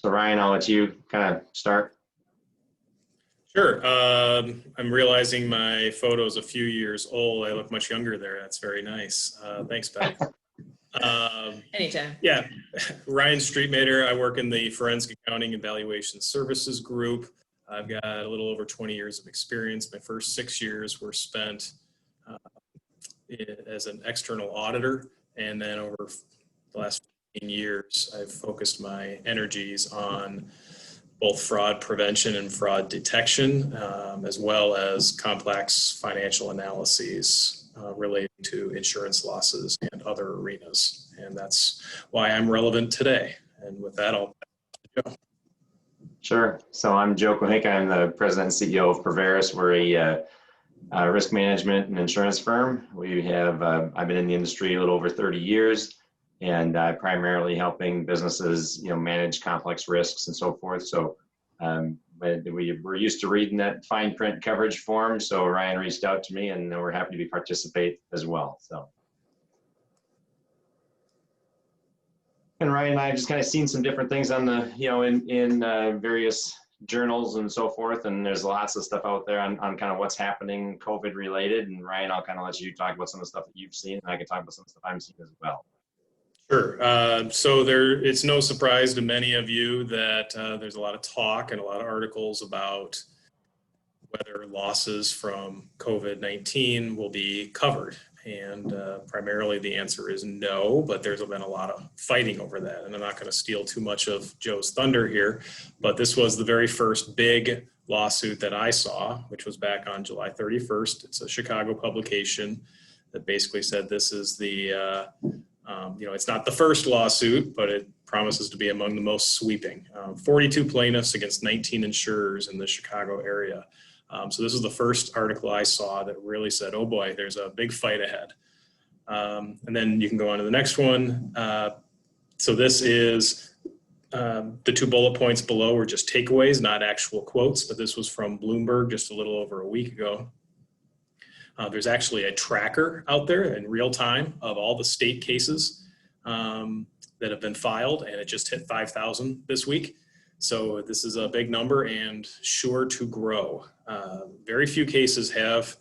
So Ryan, I'll let you kind of start. Sure. I'm realizing my photo is a few years old. I look much younger there. That's very nice. Thanks, Beth. Anytime. Yeah, Ryan Streetmater. I work in the Forensic Accounting and Valuation Services group. I've got a little over 20 years of experience. My first 6 years were spent uh, as an external auditor, and then over the last 15 years, I've focused my energies on both fraud prevention and fraud detection, as well as complex financial analyses relating to insurance losses and other arenas. And that's why I'm relevant today. And with that, I'll go. Sure. So I'm Joe Kohinka. I'm the president and CEO of Perveris. We're a risk management and insurance firm. We have I've been in the industry a little over 30 years, and primarily helping businesses, manage complex risks and so forth. So, but we're used to reading that fine print coverage form. So Ryan reached out to me, and we're happy to participate as well. So, and Ryan and I have just kind of seen some different things on the, in various journals and so forth. And there's lots of stuff out there on kind of what's happening COVID related. And Ryan, I'll kind of let you talk about some of the stuff that you've seen, and I can talk about some of the stuff I'm seeing as well. Sure. It's no surprise to many of you that there's a lot of talk and a lot of articles about whether losses from COVID-19 will be covered. And primarily the answer is no, but there's been a lot of fighting over that. And I'm not going to steal too much of Joe's thunder here, but this was the very first big lawsuit that I saw, which was back on July 31st. It's a Chicago publication that basically said this is the it's not the first lawsuit, but it promises to be among the most sweeping. 42 plaintiffs against 19 insurers in the Chicago area. So this is the first article I saw that really said, oh boy, there's a big fight ahead. And then you can go on to the next one. So this is the two bullet points below were just takeaways, not actual quotes, but this was from Bloomberg just a little over a week ago. There's actually a tracker out there in real time of all the state cases that have been filed, and it just hit 5,000 this week. So this is a big number and sure to grow. Very few cases have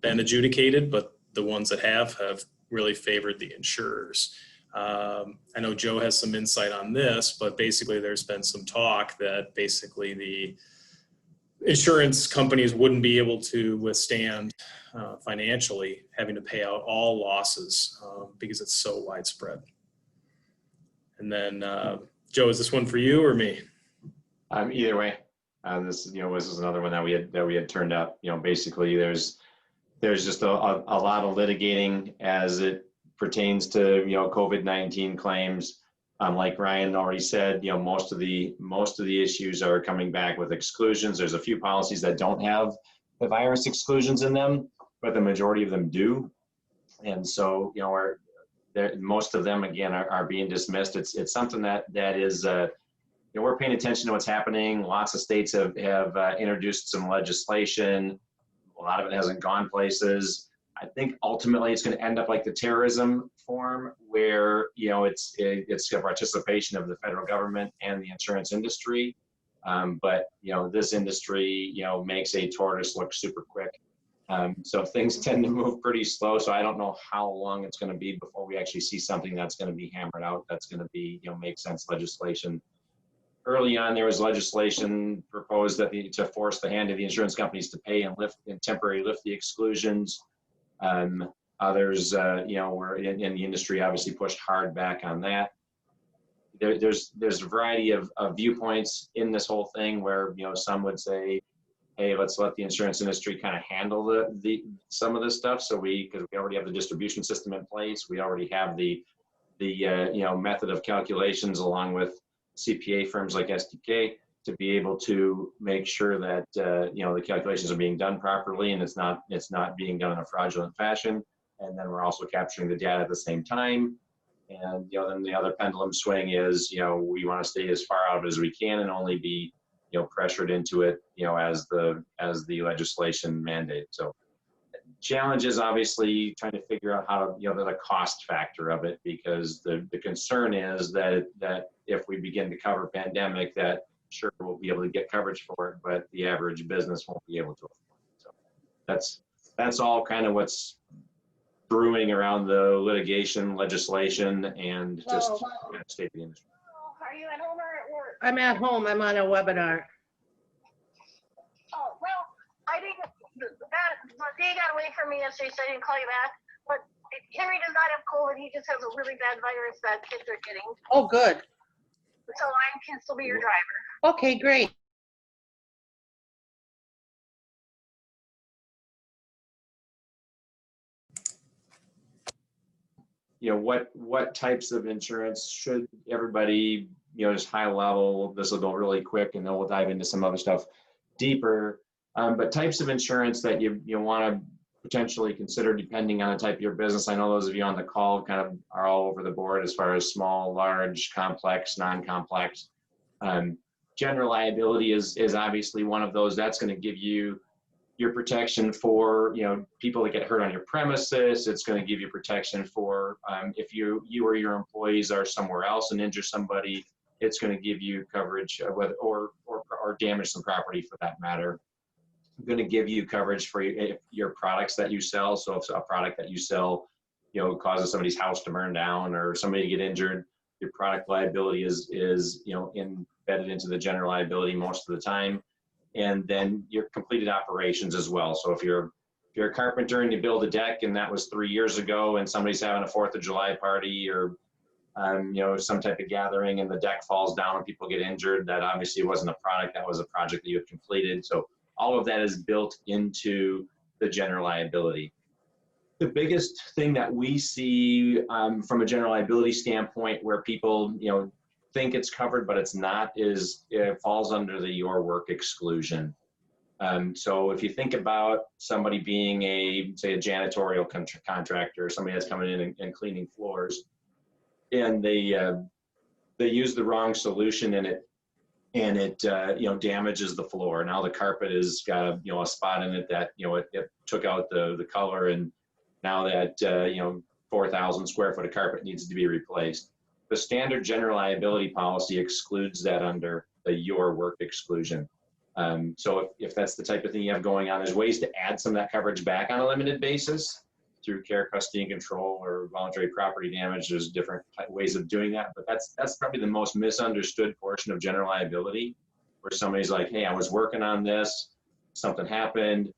been adjudicated, but the ones that have really favored the insurers. I know Joe has some insight on this, but basically there's been some talk that basically the insurance companies wouldn't be able to withstand financially having to pay out all losses because it's so widespread. And then, Joe, is this one for you or me? Either way, this is another one that we had turned up. Basically, there's just a lot of litigating as it pertains to COVID-19 claims. Like Ryan already said, most of the issues are coming back with exclusions. There's a few policies that don't have the virus exclusions in them, but the majority of them do. And so, most of them again are being dismissed. It's something that is we're paying attention to what's happening. Lots of states have introduced some legislation. A lot of it hasn't gone places. I think ultimately it's going to end up like the terrorism form, where it's a participation of the federal government and the insurance industry. But this industry makes a tortoise look super quick. So things tend to move pretty slow. So I don't know how long it's going to be before we actually see something that's going to be hammered out. That's going to be make sense legislation. Early on, there was legislation proposed to force the hand of the insurance companies to pay and temporarily lift the exclusions. Others, were in the industry obviously pushed hard back on that. There's a variety of viewpoints in this whole thing where, some would say, hey, let's let the insurance industry kind of handle some of this stuff. So because we already have the distribution system in place, we already have the method of calculations along with CPA firms like SDK to be able to make sure that the calculations are being done properly and it's not being done in a fraudulent fashion. And then we're also capturing the data at the same time. And then the other pendulum swing is we want to stay as far out as we can and only be pressured into it as the legislation mandates. So challenge is obviously trying to figure out how to, the cost factor of it, because the concern is that if we begin to cover pandemic, that sure we'll be able to get coverage for it, but the average business won't be able to afford it. So that's all kind of what's brewing around the litigation, legislation, and just state of the industry. Are you at home or at work? I'm at home. I'm on a webinar. Oh, well, I think the day got away from me yesterday, so I didn't call you back. But Henry does not have COVID. He just has a really bad virus that kids are getting. Oh, good. So I can still be your driver. Okay, great. What types of insurance should everybody, just high level, this will go really quick and then we'll dive into some other stuff deeper. But types of insurance that you want to potentially consider depending on the type of your business. I know those of you on the call kind of are all over the board as far as small, large, complex, non-complex. General liability is obviously one of those. That's going to give you your protection for people that get hurt on your premises. It's going to give you protection for if you or your employees are somewhere else and injure somebody. It's going to give you coverage or damage some property for that matter. I'm going to give you coverage for your products that you sell. So if a product that you sell causes somebody's house to burn down or somebody to get injured, your product liability is embedded into the general liability most of the time. And then your completed operations as well. So if you're a carpenter and you build a deck and that was 3 years ago and somebody's having a 4th of July party or some type of gathering and the deck falls down and people get injured, that obviously wasn't a product, that was a project that you had completed. So all of that is built into the general liability. The biggest thing that we see from a general liability standpoint where people think it's covered but it's not is it falls under the your work exclusion. So if you think about somebody being say a janitorial contractor, somebody that's coming in and cleaning floors, and they use the wrong solution and it damages the floor. Now the carpet has got a spot in it that it took out the color, and now that 4,000 square foot of carpet needs to be replaced. The standard general liability policy excludes that under the your work exclusion. So if that's the type of thing you have going on, there's ways to add some of that coverage back on a limited basis through care, custody, and control, or voluntary property damage. There's different ways of doing that, but that's probably the most misunderstood portion of general liability, where somebody's like, hey, I was working on this, something happened,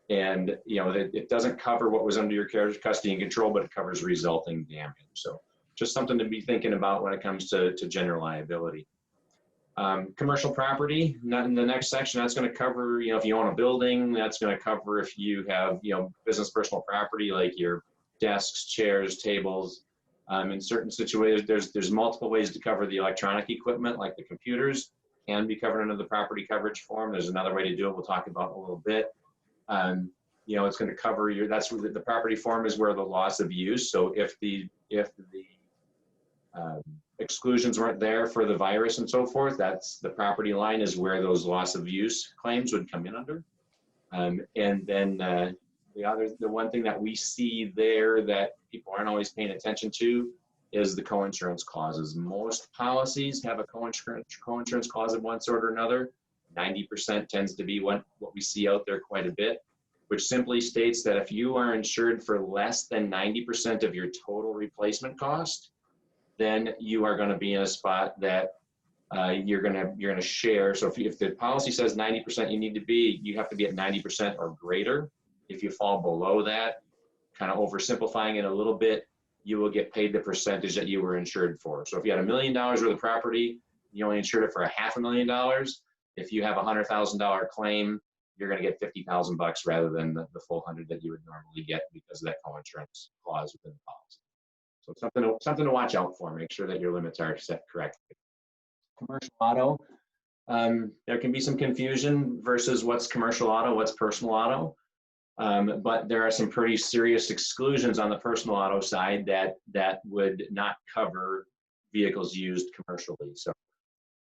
and it doesn't cover what was under your care, custody, and control, but it covers resulting damage. So just something to be thinking about when it comes to general liability. Commercial property, not in the next section, that's going to cover, if you own a building, that's going to cover if you have, business personal property like your desks, chairs, tables. In certain situations, there's multiple ways to cover the electronic equipment, like the computers, can be covered under the property coverage form. There's another way to do it we'll talk about in a little bit. It's going to cover that's where the property form is where the loss of use. So if the exclusions weren't there for the virus and so forth, that's the property line is where those loss of use claims would come in under. And then the one thing that we see there that people aren't always paying attention to is the coinsurance clauses. Most policies have a coinsurance clause of one sort or another. 90% tends to be what we see out there quite a bit, which simply states that if you are insured for less than 90% of your total replacement cost, then you are going to be in a spot that you're going to share. So if the policy says 90% you have to be at 90% or greater. If you fall below that, kind of oversimplifying it a little bit, you will get paid the percentage that you were insured for. So if you had $1 million worth of property, you only insured it for $500,000. If you have a $100,000 claim, you're going to get $50,000 rather than the full 100 that you would normally get because of that coinsurance clause within the policy. So something to watch out for. Make sure that your limits are set correctly. Commercial auto, there can be some confusion versus what's commercial auto, what's personal auto. But there are some pretty serious exclusions on the personal auto side that would not cover vehicles used commercially. So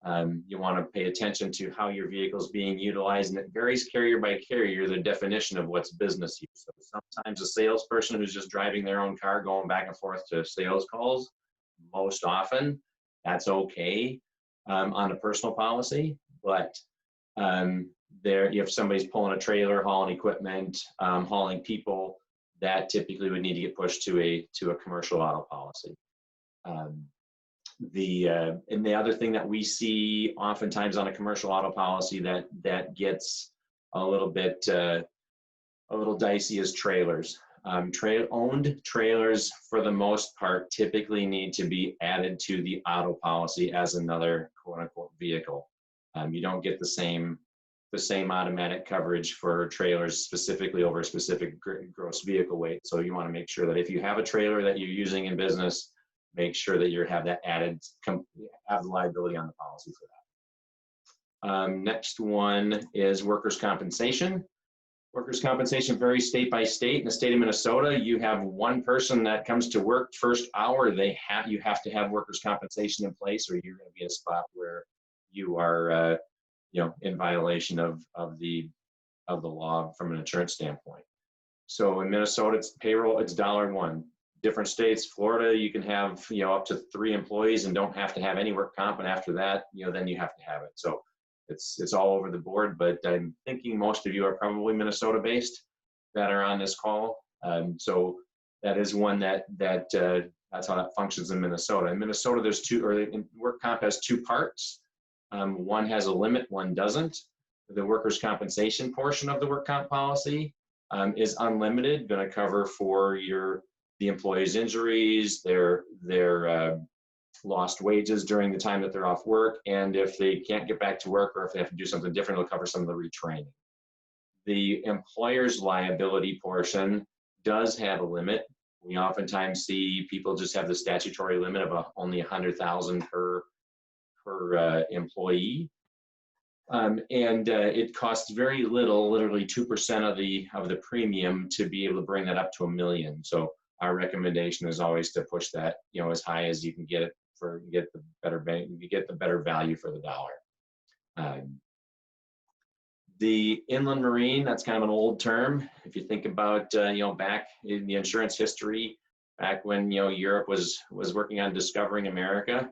You want to pay attention to how your vehicle is being utilized, and it varies carrier by carrier, the definition of what's business use. So sometimes a salesperson who's just driving their own car going back and forth to sales calls, most often that's okay on a personal policy, but if somebody's pulling a trailer, hauling equipment, hauling people, that typically would need to get pushed to a commercial auto policy. And the other thing that we see oftentimes on a commercial auto policy that gets a little dicey is trailers. Owned trailers, for the most part, typically need to be added to the auto policy as another quote unquote vehicle. You don't get the same automatic coverage for trailers specifically over a specific gross vehicle weight. So you want to make sure that if you have a trailer that you're using in business, make sure that you have that added, have the liability on the policy for that. Next one is workers' compensation. Workers' compensation varies state by state. In the state of Minnesota, you have one person that comes to work first hour, you have to have workers' compensation in place, or you're going to be in a spot where you are in violation of the law from an insurance standpoint. So in Minnesota, it's payroll, it's $1. Different states, Florida, you can have up to 3 employees and don't have to have any work comp, and after that, then you have to have it. So it's all over the board, but I'm thinking most of you are probably Minnesota based that are on this call. So that is one that's how that functions in Minnesota. In Minnesota, work comp has 2 parts. One has a limit, one doesn't. The workers' compensation portion of the work comp policy is unlimited, going to cover for the employee's injuries, their lost wages during the time that they're off work, and if they can't get back to work or if they have to do something different, it'll cover some of the retraining. The employer's liability portion does have a limit. We oftentimes see people just have the statutory limit of only $100,000 per employee. It costs very little, literally 2% of the premium, to be able to bring that up to $1 million. So our recommendation is always to push that as high as you can get it get the better value for the dollar. The inland marine, that's kind of an old term. If you think about back in the insurance history, back when Europe was working on discovering America,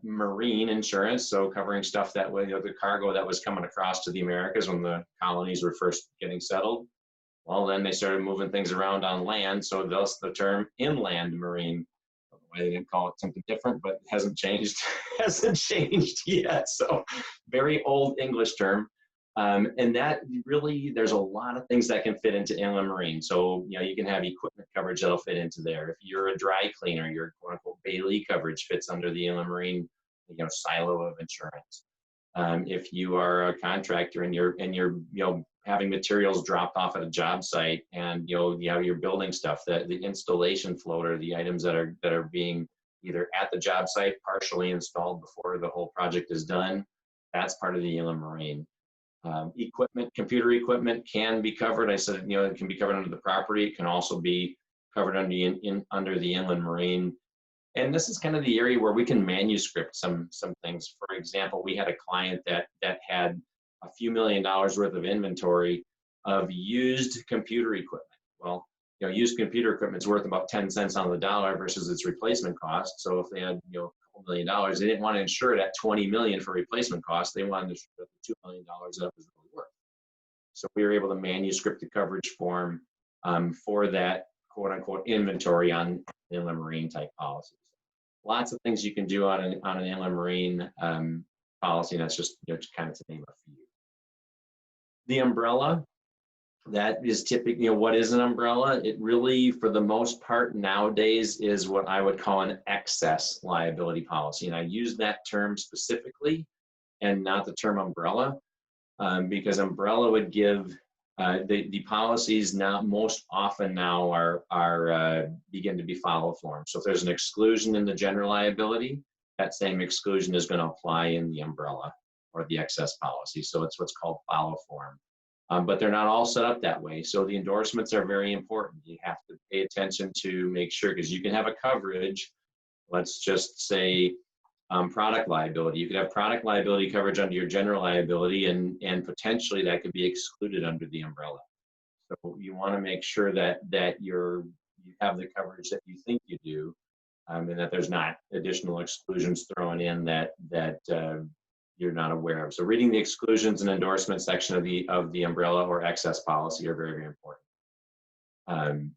marine insurance, so covering stuff that was the cargo that was coming across to the Americas when the colonies were first getting settled. Well, then they started moving things around on land, so thus the term inland marine. They didn't call it something different, but it hasn't changed. Hasn't changed yet. So very old English term. And that really, there's a lot of things that can fit into inland marine. So, you can have equipment coverage that'll fit into there. If you're a dry cleaner, your quote unquote Bailey coverage fits under the inland marine, silo of insurance. If you are a contractor and you're having materials dropped off at a job site, and you're building stuff, that the installation floater, the items that are being either at the job site, partially installed before the whole project is done, that's part of the inland marine. Computer equipment can be covered. I said, it can be covered under the property. It can also be covered under the inland marine. And this is kind of the area where we can manuscript some things. For example, we had a client that had a few $1 million worth of inventory of used computer equipment. Well, used computer equipment is worth about 10 cents on the dollar versus its replacement cost. So if they had, a couple $1 million, they didn't want to insure it at 20 million for replacement costs. They wanted to insure the $2 million that was really worth. So we were able to manuscript the coverage form for that quote unquote inventory on inland marine type policies. Lots of things you can do on an inland marine policy, and that's just kind of to name a few. The umbrella, that is typically, what is an umbrella? It really, for the most part nowadays, is what I would call an excess liability policy. And I use that term specifically and not the term umbrella, because umbrella would give the policies now most often now are begin to be follow form. So if there's an exclusion in the general liability, that same exclusion is going to apply in the umbrella or the excess policy. So it's what's called follow form. But they're not all set up that way. So the endorsements are very important. You have to pay attention to make sure, because you can have a coverage, let's just say product liability. You could have product liability coverage under your general liability, and potentially that could be excluded under the umbrella. So you want to make sure that you have the coverage that you think you do, and that there's not additional exclusions thrown in that you're not aware of. So reading the exclusions and endorsement section of the umbrella or excess policy are very, very important.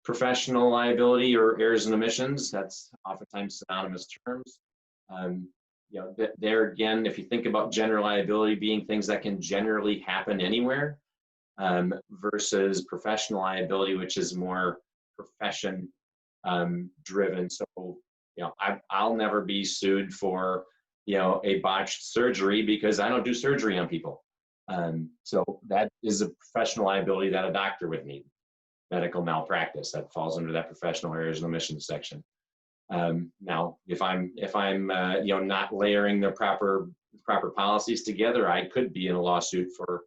Professional liability or errors and omissions, that's oftentimes synonymous terms. There again, if you think about general liability being things that can generally happen anywhere, versus professional liability, which is more profession driven. So, I'll never be sued for, a botched surgery because I don't do surgery on people. So that is a professional liability that a doctor would need. Medical malpractice, that falls under that professional errors and omissions section. Now, if I'm not layering the proper policies together, I could be in a lawsuit for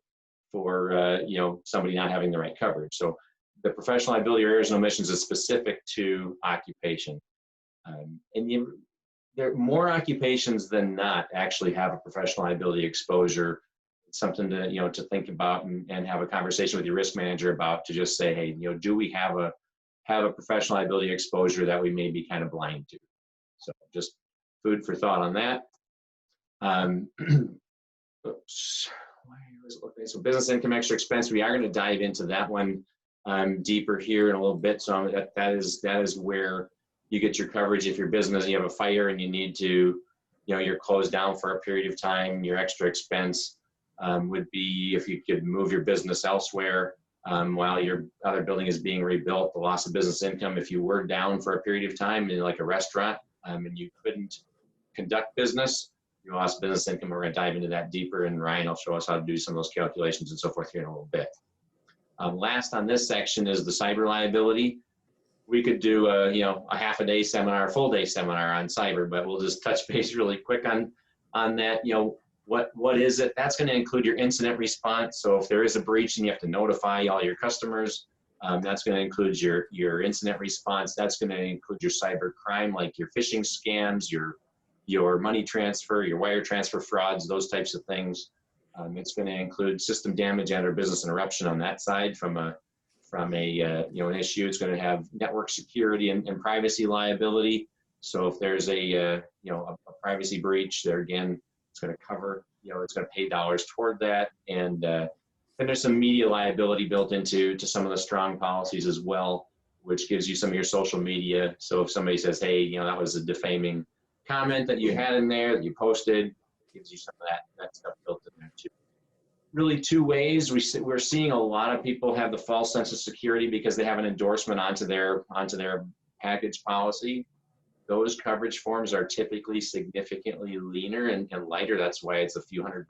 somebody not having the right coverage. So the professional liability errors and omissions is specific to occupation. There more occupations than not actually have a professional liability exposure. It's something to think about and have a conversation with your risk manager about, to just say, hey, do we have a professional liability exposure that we may be kind of blind to? So just food for thought on that. Oops. So business income extra expense, we are going to dive into that one deeper here in a little bit. So that is where you get your coverage if your business, you have a fire and you need to, you're closed down for a period of time. Your extra expense would be if you could move your business elsewhere while your other building is being rebuilt. The loss of business income if you were down for a period of time in like a restaurant and you couldn't conduct business. You lost business income. We're going to dive into that deeper, and Ryan will show us how to do some of those calculations and so forth here in a little bit. Last on this section is the cyber liability. We could do a half a day seminar, a full day seminar on cyber, but we'll just touch base really quick on that. What is it? That's going to include your incident response. So if there is a breach and you have to notify all your customers, that's going to include your incident response. That's going to include your cyber crime, like your phishing scams, your money transfer, your wire transfer frauds, those types of things. It's going to include system damage and/or business interruption on that side from an issue. It's going to have network security and privacy liability. So if there's a privacy breach, there again, it's going to cover, it's going to pay dollars toward that. And then there's some media liability built into some of the strong policies as well, which gives you some of your social media. So if somebody says, hey, that was a defaming comment that you had in there that you posted, gives you some of that stuff built in there too. Really two ways. We're seeing a lot of people have the false sense of security because they have an endorsement onto their package policy. Those coverage forms are typically significantly leaner and lighter. That's why it's a few $100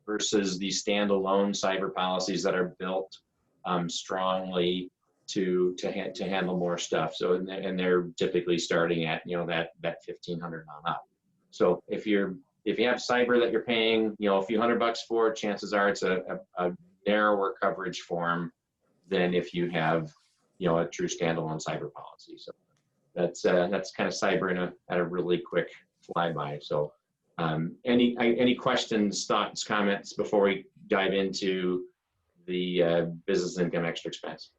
versus the standalone cyber policies that are built strongly to handle more stuff. So and they're typically starting at that $1,500 on up. So if you have cyber that you're paying a few $100 for, chances are it's a narrower coverage form than if you have a true standalone cyber policy. So that's kind of cyber at a really quick flyby. So any questions, thoughts, comments before we dive into the business income extra expense?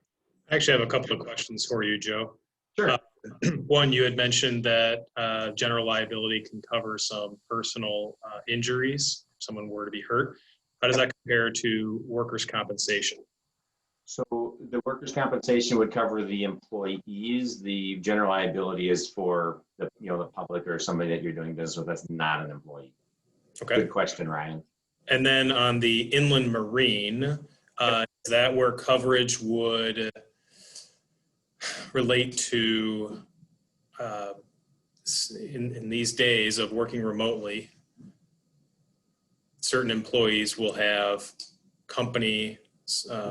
I actually have a couple of questions for you, Joe. Sure. One, you had mentioned that general liability can cover some personal injuries if someone were to be hurt. How does that compare to workers' compensation? So the workers' compensation would cover the employees. The general liability is for the public or somebody that you're doing business with that's not an employee. Okay. Good question, Ryan. And then on the inland marine, is that where coverage would relate to in these days of working remotely, certain employees will have company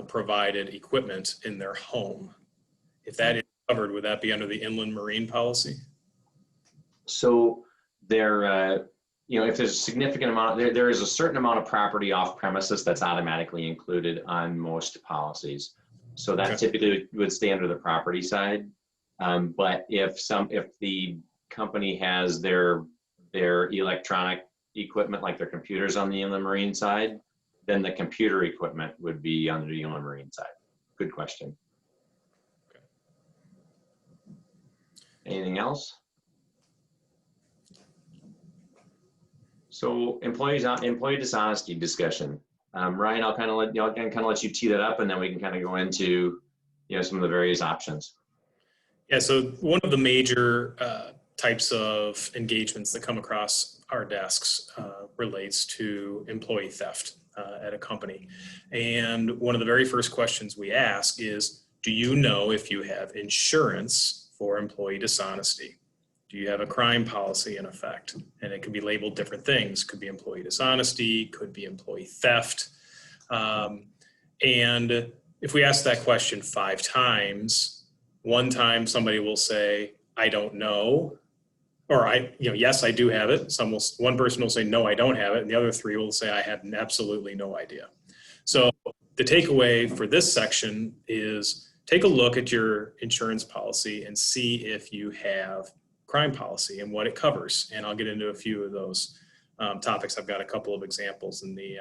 provided equipment in their home. If that is covered, would that be under the inland marine policy? So there, if there's a significant amount, there is a certain amount of property off premises that's automatically included on most policies. So that typically would stay under the property side. But if the company has their their electronic equipment, like their computers on the inland marine side, then the computer equipment would be on the inland marine side. Good question. Anything else? So employee dishonesty discussion. Ryan, I'll kind of let you tee that up, and then we can kind of go into some of the various options. Yeah, so one of the major types of engagements that come across our desks relates to employee theft at a company. And one of the very first questions we ask is, do you know if you have insurance for employee dishonesty? Do you have a crime policy in effect? And it could be labeled different things. Could be employee dishonesty, could be employee theft. And if we ask that question 5 times, one time somebody will say, I don't know, or yes, I do have it. One person will say, no, I don't have it. And the other 3 will say, I have absolutely no idea. So the takeaway for this section is take a look at your insurance policy and see if you have crime policy and what it covers. And I'll get into a few of those topics. I've got a couple of examples in the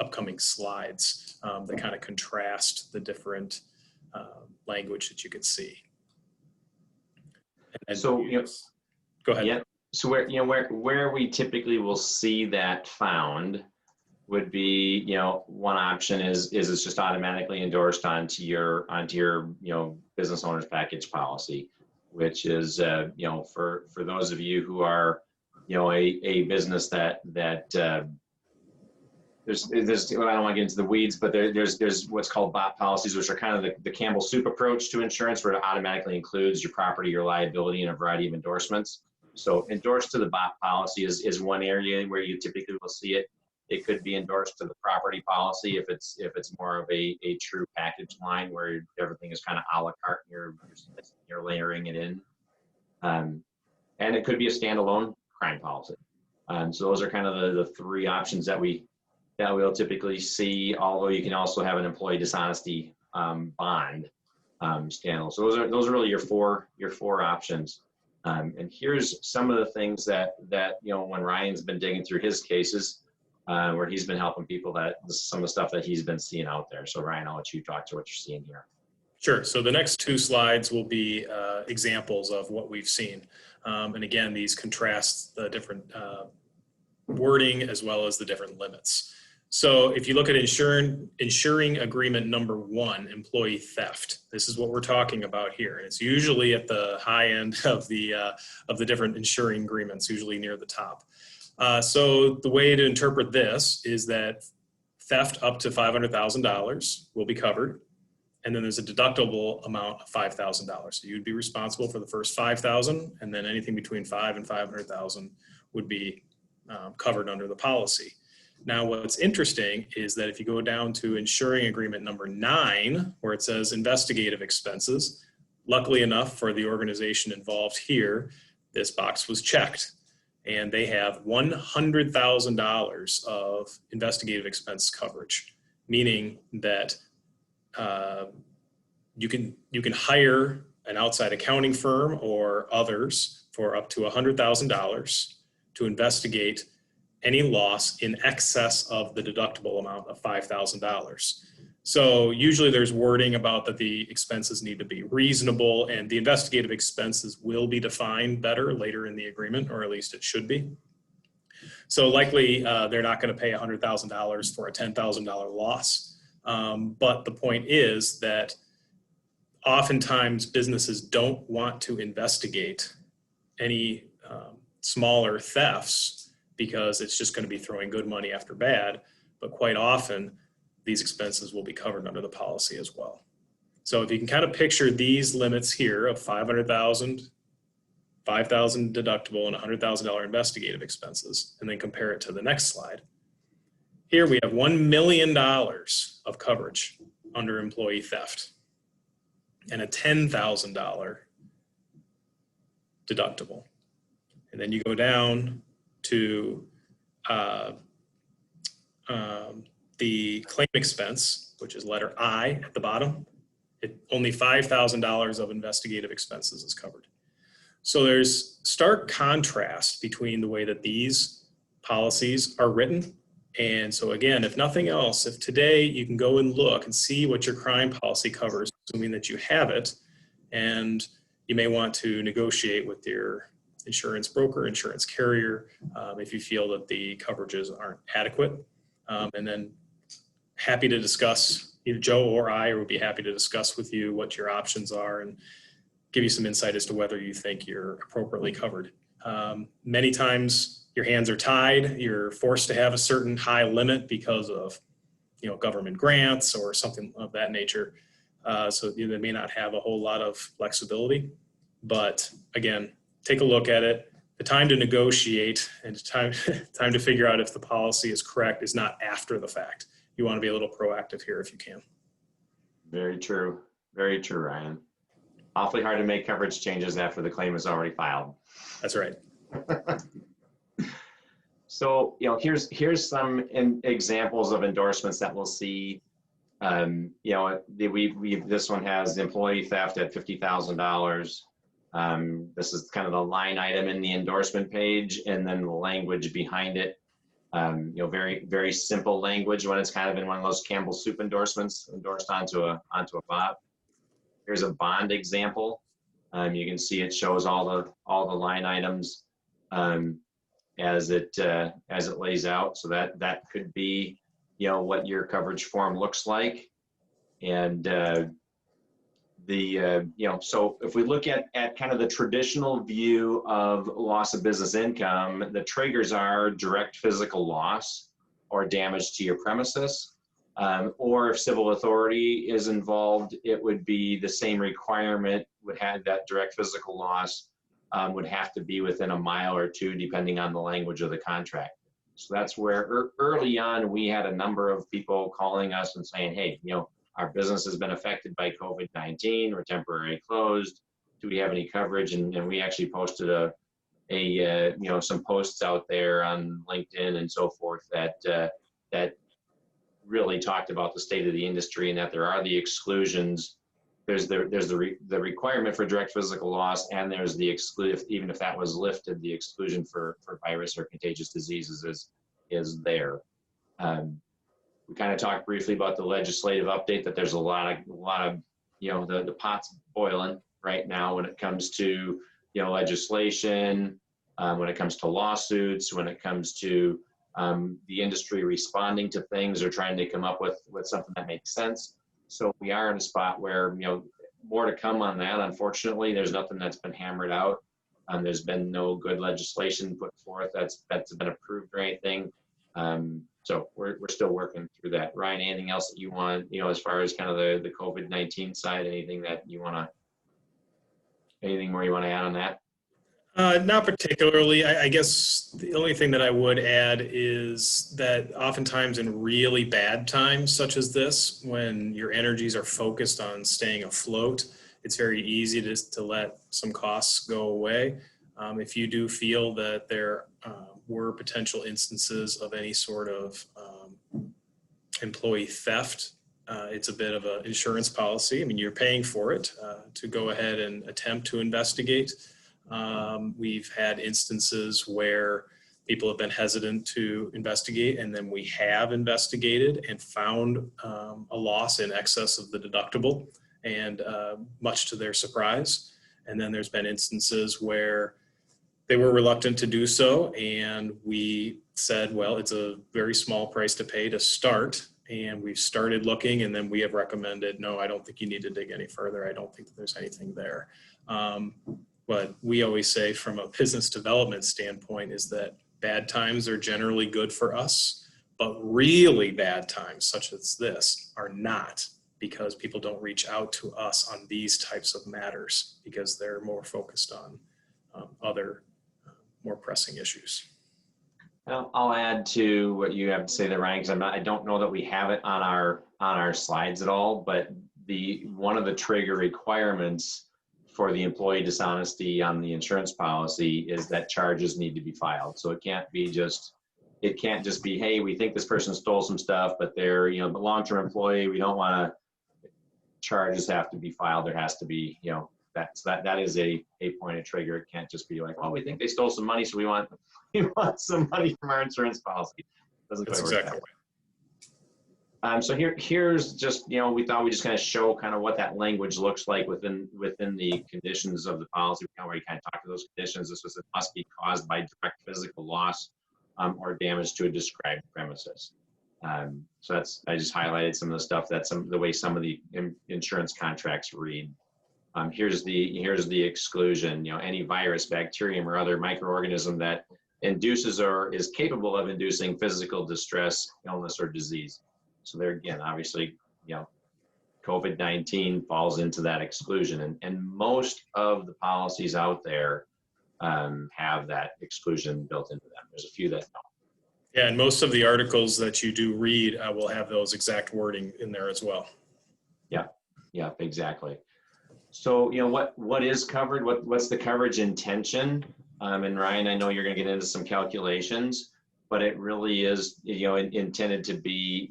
upcoming slides that kind of contrast the different language that you could see. And so, go ahead. Yeah. So where we typically will see that found would be, one option is it's just automatically endorsed onto your business owner's package policy, which is for those of you who are a business that there's I don't want to get into the weeds, but there's what's called BOP policies, which are kind of the Campbell soup approach to insurance, where it automatically includes your property, your liability, and a variety of endorsements. So endorsed to the BOP policy is one area where you typically will see it. It could be endorsed to the property policy if it's more of a true package line where everything is kind of a la carte and you're layering it in. And it could be a standalone crime policy. So those are kind of the 3 options that we'll typically see, although you can also have an employee dishonesty bond standalone. So those are really your four options. And here's some of the things that when Ryan's been digging through his cases, where he's been helping people, some of the stuff that he's been seeing out there. So Ryan, I'll let you talk to what you're seeing here. Sure. So the next 2 slides will be examples of what we've seen. And again, these contrast the different wording as well as the different limits. So if you look at insuring agreement number 1, employee theft, this is what we're talking about here. And it's usually at the high end of the different insuring agreements, usually near the top. So the way to interpret this is that theft up to $500,000 will be covered. And then there's a deductible amount of $5,000. So you'd be responsible for the first $5,000, and then anything between $5,000 and $500,000 would be covered under the policy. Now, what's interesting is that if you go down to insuring agreement number 9, where it says investigative expenses, luckily enough for the organization involved here, this box was checked, and they have $100,000 of investigative expense coverage, meaning that you can hire an outside accounting firm or others for up to $100,000 to investigate any loss in excess of the deductible amount of $5,000. So usually there's wording about that the expenses need to be reasonable, and the investigative expenses will be defined better later in the agreement, or at least it should be. So likely they're not going to pay $100,000 for a $10,000 loss. But the point is that oftentimes businesses don't want to investigate any smaller thefts because it's just going to be throwing good money after bad. But quite often, these expenses will be covered under the policy as well. So if you can kind of picture these limits here of $500,000, $5,000 deductible, and $100,000 investigative expenses, and then compare it to the next slide. Here we have $1 million of coverage under employee theft and a $10,000 deductible. And then you go down to the claim expense, which is letter I at the bottom. Only $5,000 of investigative expenses is covered. So there's stark contrast between the way that these policies are written. And so again, if nothing else, if today you can go and look and see what your crime policy covers, assuming that you have it, and you may want to negotiate with your insurance broker, insurance carrier, if you feel that the coverages aren't adequate. And then happy to discuss, either Joe or I would be happy to discuss with you what your options are and give you some insight as to whether you think you're appropriately covered. Many times your hands are tied. You're forced to have a certain high limit because of, government grants or something of that nature. So they may not have a whole lot of flexibility. But again, take a look at it. The time to negotiate and time to figure out if the policy is correct is not after the fact. You want to be a little proactive here if you can. Very true. Very true, Ryan. Awfully hard to make coverage changes after the claim is already filed. That's right. So, here's some examples of endorsements that we'll see. This one has employee theft at $50,000. This is kind of the line item in the endorsement page, and then the language behind it. Very, very simple language when it's kind of in one of those Campbell Soup endorsements endorsed onto a bot. Here's a bond example. You can see it shows all the line items as it lays out. So that could be what your coverage form looks like, and so if we look at kind of the traditional view of loss of business income, the triggers are direct physical loss or damage to your premises. Or if civil authority is involved, it would be the same requirement, would have that direct physical loss would have to be within a mile or two, depending on the language of the contract. So that's where early on, we had a number of people calling us and saying, hey, our business has been affected by COVID-19, we're temporarily closed. Do we have any coverage? And we actually posted some posts out there on LinkedIn and so forth that really talked about the state of the industry and that there are the exclusions. There's the requirement for direct physical loss, and there's the exclude, even if that was lifted, the exclusion for virus or contagious diseases is there. We kind of talked briefly about the legislative update, that there's a lot of the pot's boiling right now when it comes to legislation, when it comes to lawsuits, when it comes to the industry responding to things or trying to come up with something that makes sense. So we are in a spot where, more to come on that. Unfortunately, there's nothing that's been hammered out. There's been no good legislation put forth that's been approved or anything. So we're still working through that. Ryan, anything else that you want, as far as kind of the COVID-19 side, anything more you want to add on that? Not particularly. I guess the only thing that I would add is that oftentimes in really bad times such as this, when your energies are focused on staying afloat, it's very easy to let some costs go away. If you do feel that there were potential instances of any sort of employee theft, it's a bit of an insurance policy. I mean, you're paying for it to go ahead and attempt to investigate. We've had instances where people have been hesitant to investigate, and then we have investigated and found a loss in excess of the deductible, and much to their surprise. And then there's been instances where they were reluctant to do so, and we said, well, it's a very small price to pay to start, and we've started looking, and then we have recommended, no, I don't think you need to dig any further. I don't think that there's anything there. What we always say from a business development standpoint is that bad times are generally good for us, but really bad times, such as this, are not, because people don't reach out to us on these types of matters because they're more focused on other more pressing issues. Well, I'll add to what you have to say there, Ryan, because I don't know that we have it on our slides at all, but one of the trigger requirements for the employee dishonesty on the insurance policy is that charges need to be filed. So it can't just be, hey, we think this person stole some stuff, but they're, the long-term employee, we don't want to, charges have to be filed. There has to be, that is a point of trigger. It can't just be like, oh, we think they stole some money, so we want some money from our insurance policy. Doesn't That's quite work exactly that right. way. So here's just, we thought we just kind of show kind of what that language looks like within the conditions of the policy. We already kind of talked to those conditions. This was, it must be caused by direct physical loss or damage to a described premises. So I just highlighted some of the stuff the way some of the insurance contracts read. Here's the exclusion. Any virus, bacterium, or other microorganism that induces or is capable of inducing physical distress, illness, or disease. So there again, obviously, COVID-19 falls into that exclusion, and most of the policies out there have that exclusion built into them. There's a few that don't. Yeah, and most of the articles that you do read will have those exact wording in there as well. Yeah, exactly. So, what is covered? What's the coverage intention? And Ryan, I know you're going to get into some calculations, but it really is, intended to be,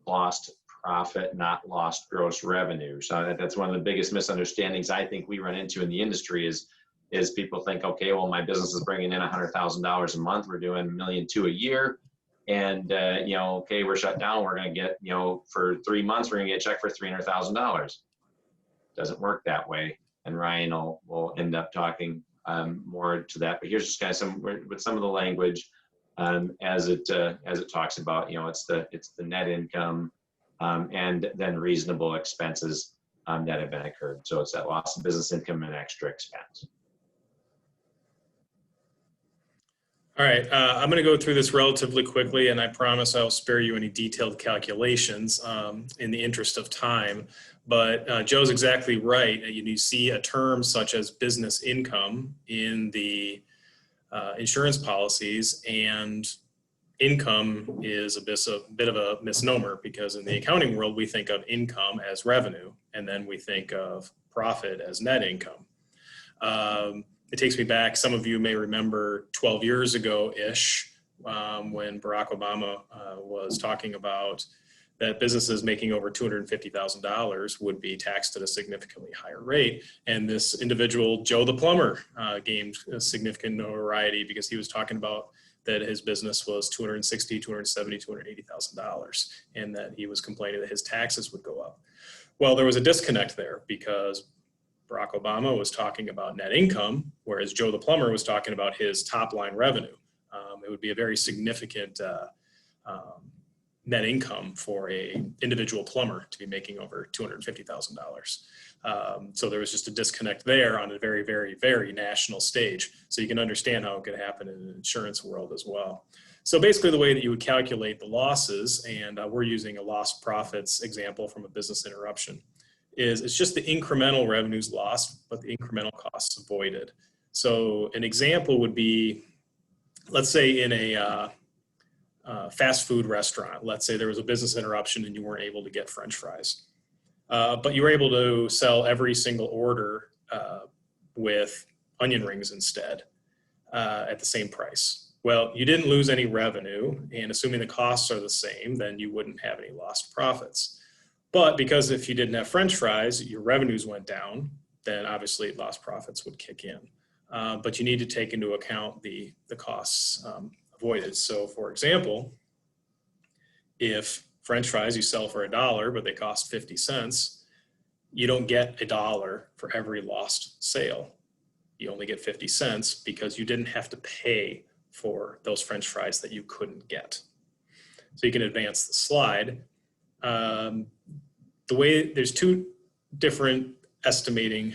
lost profit, not lost gross revenue. So that's one of the biggest misunderstandings I think we run into in the industry is people think, okay, well, my business is bringing in $100,000 a month. We're doing $1.2 million a year. And, okay, we're shut down. We're going to get, for 3 months, we're going to get a check for $300,000. Doesn't work that way. And Ryan will end up talking more to that. But here's just kind of some of the language as it talks about, it's the net income and then reasonable expenses that have been incurred. So it's that loss of business income and extra expense. All right, I'm going to go through this relatively quickly, and I promise I'll spare you any detailed calculations in the interest of time. But Joe's exactly right. You see a term such as business income in the insurance policies, and income is a bit of a misnomer, because in the accounting world, we think of income as revenue, and then we think of profit as net income. It takes me back, some of you may remember 12 years ago-ish, when Barack Obama was talking about that businesses making over $250,000 would be taxed at a significantly higher rate. And this individual, Joe the plumber, gained a significant notoriety because he was talking about that his business was $260,000, $270,000, $280,000, and that he was complaining that his taxes would go up. Well, there was a disconnect there, because Barack Obama was talking about net income, whereas Joe the plumber was talking about his top line revenue. It would be a very significant net income for a individual plumber to be making over $250,000. So there was just a disconnect there on a very, very, very national stage. So you can understand how it could happen in the insurance world as well. So basically the way that you would calculate the losses, and we're using a lost profits example from a business interruption, is it's just the incremental revenues lost, but the incremental costs avoided. So an example would be, let's say in a fast food restaurant, let's say there was a business interruption and you weren't able to get French fries, but you were able to sell every single order with onion rings instead at the same price. Well, you didn't lose any revenue, and assuming the costs are the same, then you wouldn't have any lost profits. But because if you didn't have French fries, your revenues went down, then obviously lost profits would kick in. But you need to take into account the costs avoided. So for example, if French fries you sell for $1, but they cost 50 cents, you don't get $1 for every lost sale. You only get 50 cents because you didn't have to pay for those French fries that you couldn't get. So you can advance the slide. There's two different estimating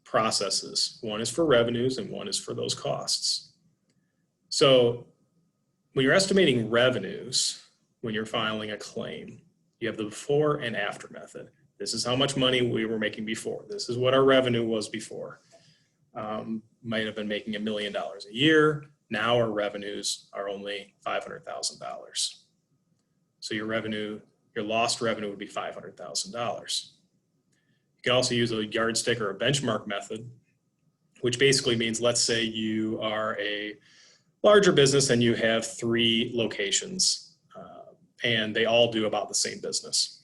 processes. One is for revenues and one is for those costs. So when you're estimating revenues, when you're filing a claim, you have the before and after method. This is how much money we were making before. This is what our revenue was before. Might have been making $1 million a year. Now our revenues are only $500,000. So your lost revenue would be $500,000. You can also use a yardstick or a benchmark method, which basically means, let's say you are a larger business and you have 3 locations and they all do about the same business.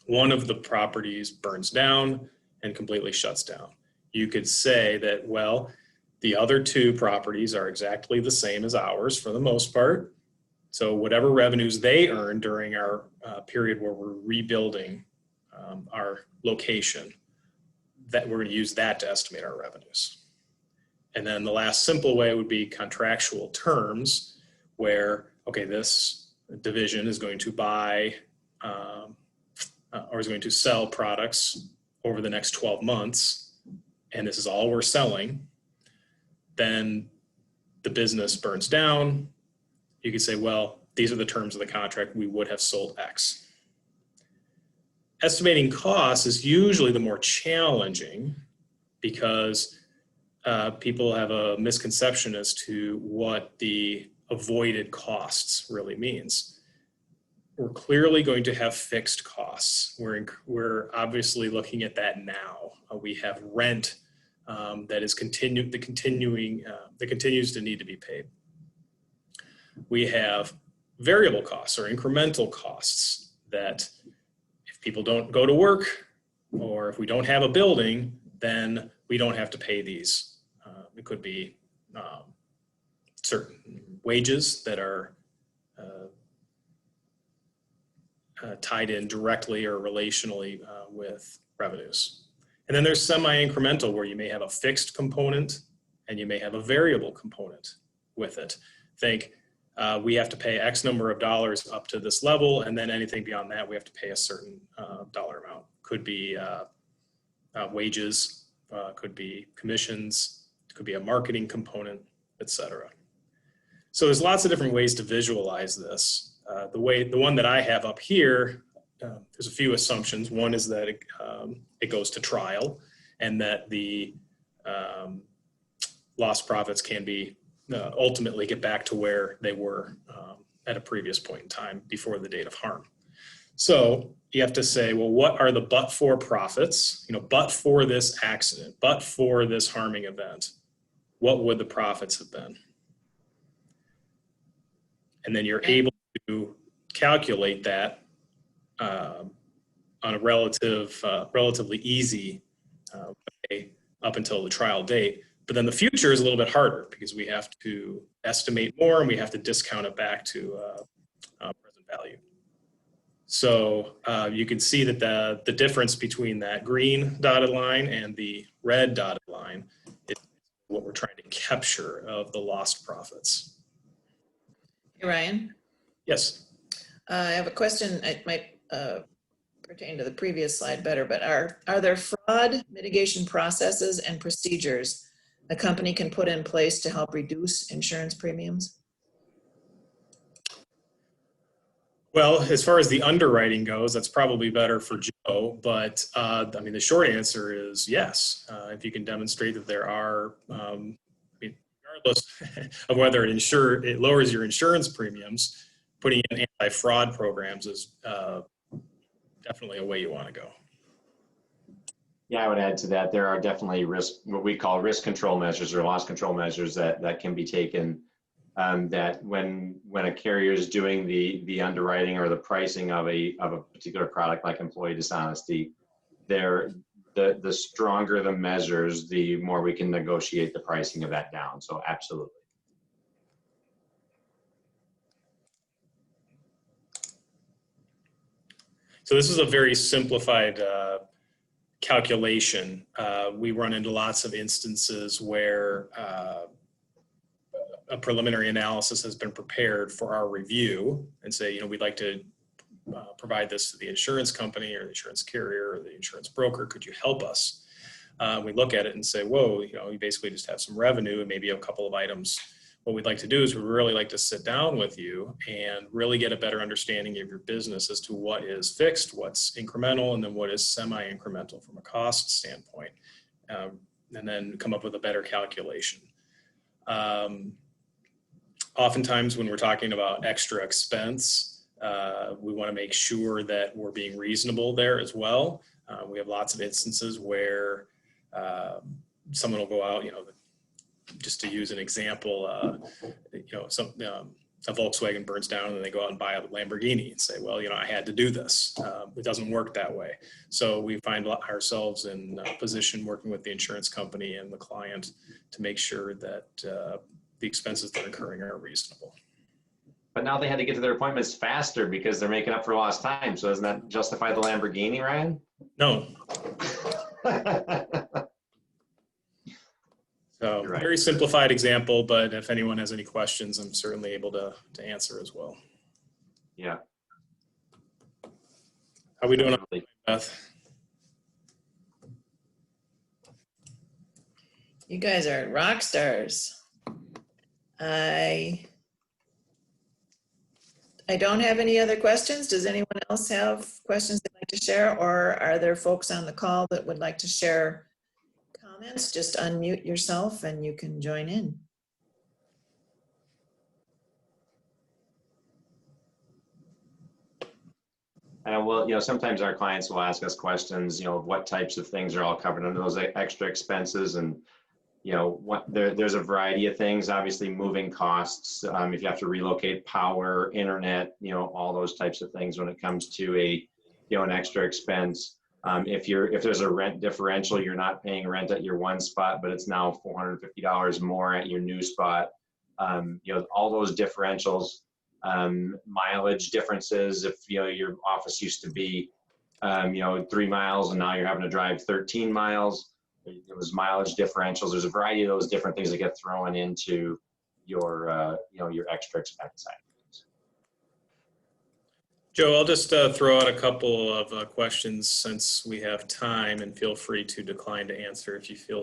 One of the properties burns down and completely shuts down. You could say that, well, the other two properties are exactly the same as ours for the most part. So whatever revenues they earn during our period where we're rebuilding our location, that we're going to use that to estimate our revenues. And then the last simple way would be contractual terms where, okay, this division is going to buy or is going to sell products over the next 12 months, and this is all we're selling. Then the business burns down. You could say, well, these are the terms of the contract. We would have sold X. Estimating costs is usually the more challenging because people have a misconception as to what the avoided costs really means. We're clearly going to have fixed costs. We're obviously looking at that now. We have rent that continues to need to be paid. We have variable costs or incremental costs that if people don't go to work or if we don't have a building, then we don't have to pay these. It could be certain wages that are tied in directly or relationally with revenues. And then there's semi-incremental where you may have a fixed component and you may have a variable component with it. Think we have to pay X number of dollars up to this level, and then anything beyond that, we have to pay a certain dollar amount. Could be wages, could be commissions, could be a marketing component, etc. So there's lots of different ways to visualize this. The one that I have up here, there's a few assumptions. One is that it goes to trial and that the lost profits can be ultimately get back to where they were at a previous point in time before the date of harm. So you have to say, well, what are the but-for profits? But for this accident, but for this harming event, what would the profits have been? And then you're able to calculate that on a relatively easy way up until the trial date. But then the future is a little bit harder because we have to estimate more and we have to discount it back to present value. So you can see that the difference between that green dotted line and the red dotted line is what we're trying to capture of the lost profits. Hey, Ryan, Yes. I have a question. It might pertain to the previous slide better, but are there fraud mitigation processes and procedures a company can put in place to help reduce insurance premiums? Well, as far as the underwriting goes, that's probably better for Joe, but I mean, the short answer is yes. If you can demonstrate that there are, regardless of whether it lowers your insurance premiums, putting in anti-fraud programs is definitely a way you want to go. Yeah, I would add to that. There are definitely what we call risk control measures or loss control measures that can be taken. That when a carrier is doing the underwriting or the pricing of a particular product like employee dishonesty, the stronger the measures, the more we can negotiate the pricing of that down. So absolutely. So this is a very simplified calculation. We run into lots of instances where a preliminary analysis has been prepared for our review and say, we'd like to provide this to the insurance company or the insurance carrier or the insurance broker. Could you help us? We look at it and say, whoa, you basically just have some revenue and maybe a couple of items. What we'd like to do is we'd really like to sit down with you and really get a better understanding of your business as to what is fixed, what's incremental, and then what is semi-incremental from a cost standpoint, and then come up with a better calculation. Oftentimes when we're talking about extra expense, we want to make sure that we're being reasonable there as well. We have lots of instances where someone will go out, just to use an example, a Volkswagen burns down and then they go out and buy a Lamborghini and say, well, I had to do this. It doesn't work that way. So we find ourselves in a position working with the insurance company and the client to make sure that the expenses they're incurring are reasonable. But now they had to get to their appointments faster because they're making up for lost time. So doesn't that justify the Lamborghini, Ryan? No. So You're right. very simplified example, but if anyone has any questions, I'm certainly able to answer as well. Yeah. How we doing, Beth? You guys are rock stars. I don't have any other questions. Does anyone else have questions they'd like to share, or are there folks on the call that would like to share comments? Just unmute yourself and you can join in. And well, sometimes our clients will ask us questions, what types of things are all covered under those extra expenses, and there's a variety of things. Obviously, moving costs, if you have to relocate power, internet, all those types of things when it comes to an extra expense. If there's a rent differential, you're not paying rent at your one spot, but it's now $450 more at your new spot. All those differentials, mileage differences. If your office used to be 3 miles and now you're having to drive 13 miles. Those mileage differentials. There's a variety of those different things that get thrown into your extra expense side. Joe, I'll just throw out a couple of questions since we have time, and feel free to decline to answer if you feel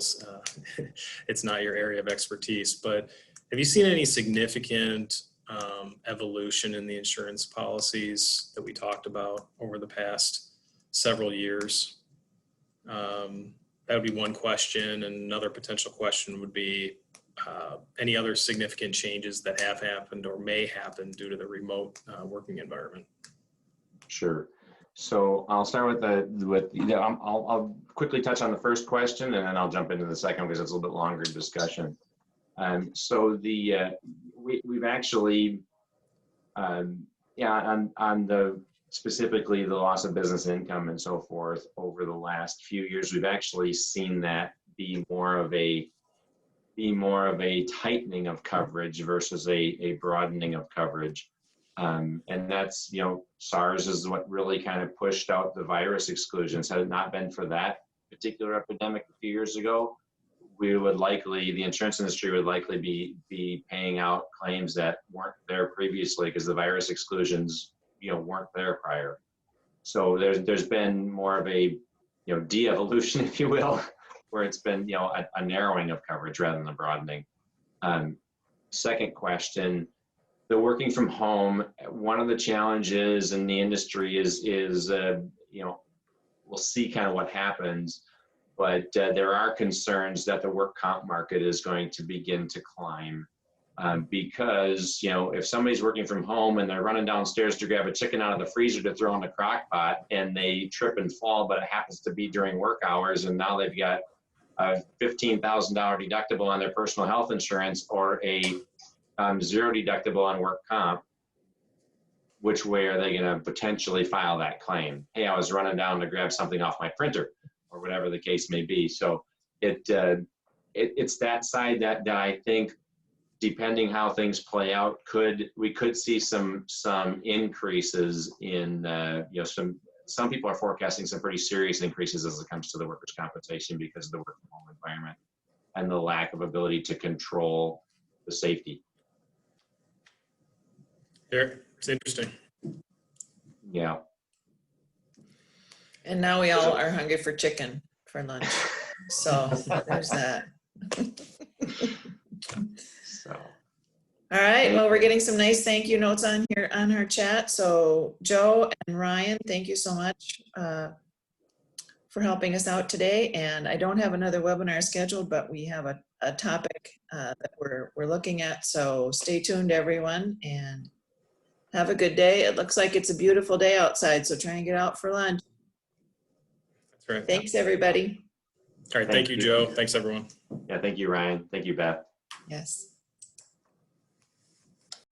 it's not your area of expertise. But have you seen any significant evolution in the insurance policies that we talked about over the past several years? That would be one question. And another potential question would be any other significant changes that have happened or may happen due to the remote working environment? Sure. So I'll start I'll quickly touch on the first question, and then I'll jump into the second because it's a little bit longer discussion. So we've actually, on the specifically the loss of business income and so forth over the last few years, we've actually seen that be more of a tightening of coverage versus a broadening of coverage. And that's, SARS is what really kind of pushed out the virus exclusions. Had it not been for that particular epidemic a few years ago, the insurance industry would likely be paying out claims that weren't there previously because the virus exclusions, weren't there prior. So there's been more of a, de-evolution, if you will, where it's been, a narrowing of coverage rather than a broadening. Second question, the working from home, one of the challenges in the industry is we'll see kind of what happens, but there are concerns that the work comp market is going to begin to climb because, if somebody's working from home and they're running downstairs to grab a chicken out of the freezer to throw in the crock pot and they trip and fall, but it happens to be during work hours, and now they've got a $15,000 deductible on their personal health insurance or a zero deductible on work comp, which way are they going to potentially file that claim? Hey, I was running down to grab something off my printer, or whatever the case may be. So it's that side that I think, depending how things play out, we could see some increases in some people are forecasting some pretty serious increases as it comes to the workers' compensation because of the work from home environment and the lack of ability to control the safety. Here, it's interesting. Yeah. And now we all are hungry for chicken for lunch. So there's that. So. All right, well, we're getting some nice thank you notes on here on our chat. So Joe and Ryan, thank you so much for helping us out today. And I don't have another webinar scheduled, but we have a topic that we're looking at. So stay tuned, everyone, and have a good day. It looks like it's a beautiful day outside, so try and get out for lunch. That's right. Thanks, everybody. All right. Thank you, Joe. Thanks, everyone. Yeah, thank you, Ryan. Thank you, Beth. Yes.